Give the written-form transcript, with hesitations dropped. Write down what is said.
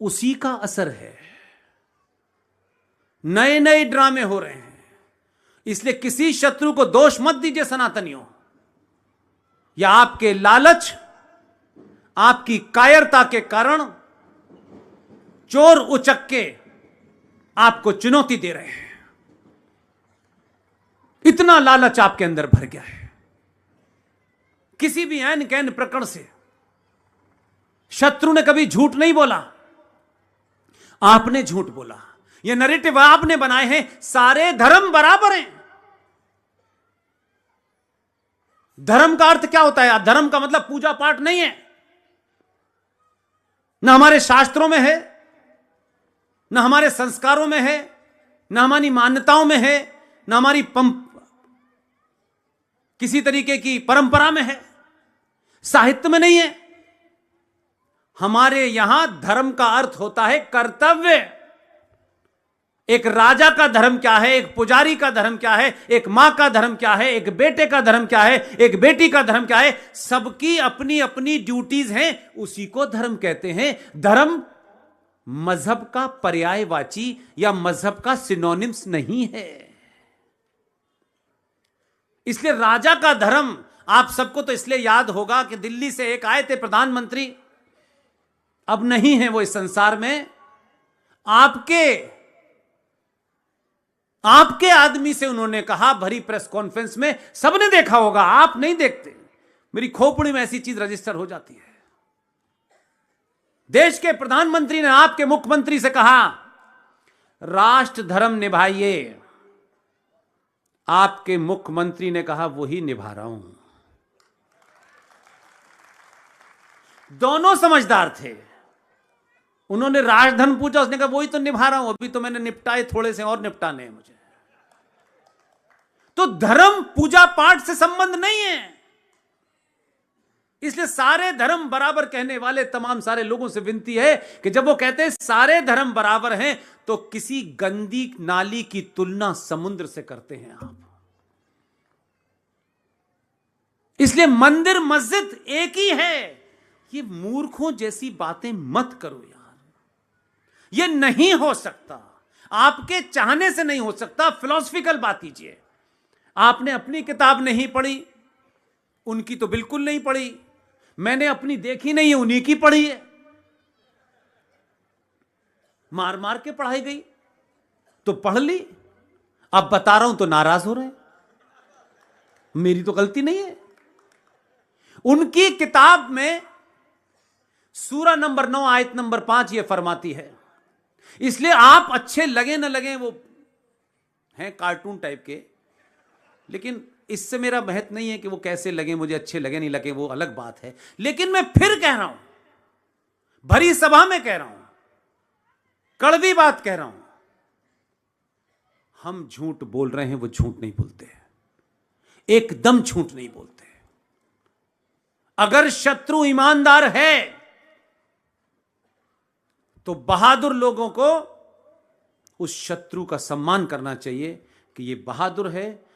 उसी का असर है। नए नए ड्रामे हो रहे हैं। इसलिए किसी शत्रु को दोष मत दीजिए सनातनियों, या आपके लालच, आपकी कायरता के कारण चोर उचक्के आपको चुनौती दे रहे हैं। इतना लालच आपके अंदर भर गया है। किसी भी ऐन कैन प्रकरण से शत्रु ने कभी झूठ नहीं बोला, आपने झूठ बोला। ये नैरेटिव आपने बनाए हैं, सारे धर्म बराबर हैं। धर्म का अर्थ क्या होता है? धर्म का मतलब पूजा पाठ नहीं है, ना हमारे शास्त्रों में है, ना हमारे संस्कारों में है, ना हमारी मान्यताओं में है, ना हमारी किसी तरीके की परंपरा में है, साहित्य में नहीं है। हमारे यहां धर्म का अर्थ होता है कर्तव्य। एक राजा का धर्म क्या है, एक पुजारी का धर्म क्या है, एक मां का धर्म क्या है, एक बेटे का धर्म क्या है, एक बेटी का धर्म क्या है। सबकी अपनी अपनी ड्यूटीज हैं, उसी को धर्म कहते हैं। धर्म मजहब का पर्यायवाची या मजहब का सिनोनिम्स नहीं है। इसलिए राजा का धर्म आप सबको तो इसलिए याद होगा कि दिल्ली से एक आए थे प्रधानमंत्री, अब नहीं है वो इस संसार में। आपके आदमी से उन्होंने कहा भरी प्रेस कॉन्फ्रेंस में, सबने देखा होगा, आप नहीं देखते, मेरी खोपड़ी में ऐसी चीज रजिस्टर हो जाती है। देश के प्रधानमंत्री ने आपके मुख्यमंत्री से कहा राष्ट्र धर्म निभाइए। आपके मुख्यमंत्री ने कहा वही निभा रहा हूं। दोनों समझदार थे। उन्होंने राजधर्म पूछा, उसने कहा वही तो निभा रहा हूं, अभी तो मैंने निपटाए, थोड़े से और निपटाने हैं मुझे। तो धर्म पूजा पाठ से संबंध नहीं है। इसलिए सारे धर्म बराबर कहने वाले तमाम सारे लोगों से विनती है कि जब वो कहते हैं सारे धर्म बराबर हैं, तो किसी गंदी नाली की तुलना समुद्र से करते हैं आप। इसलिए मंदिर मस्जिद एक ही है। ये मूर्खों जैसी बातें मत करो यार, ये नहीं हो सकता, आपके चाहने से नहीं हो सकता। फिलॉसफिकल बात कीजिए। आपने अपनी किताब नहीं पढ़ी, उनकी तो बिल्कुल नहीं पढ़ी। मैंने अपनी देखी नहीं है, उन्हीं की पढ़ी है। मार मार के पढ़ाई गई तो पढ़ ली। अब बता रहा हूं तो नाराज हो रहे हैं। मेरी तो गलती नहीं है। उनकी किताब में सूरा नंबर 9 आयत नंबर 5 यह फरमाती है। इसलिए आप अच्छे लगे ना लगे, वो हैं कार्टून टाइप के, लेकिन इससे मेरा महत्व नहीं है कि वो कैसे लगे, मुझे अच्छे लगे नहीं लगे, वो अलग बात है। लेकिन मैं फिर कह रहा हूं, भरी सभा में कह रहा हूं, कड़वी बात कह रहा हूं, हम झूठ बोल रहे हैं, वो झूठ नहीं बोलते, एकदम झूठ नहीं बोलते। अगर शत्रु ईमानदार है तो बहादुर लोगों को उस शत्रु का सम्मान करना चाहिए कि ये बहादुर है,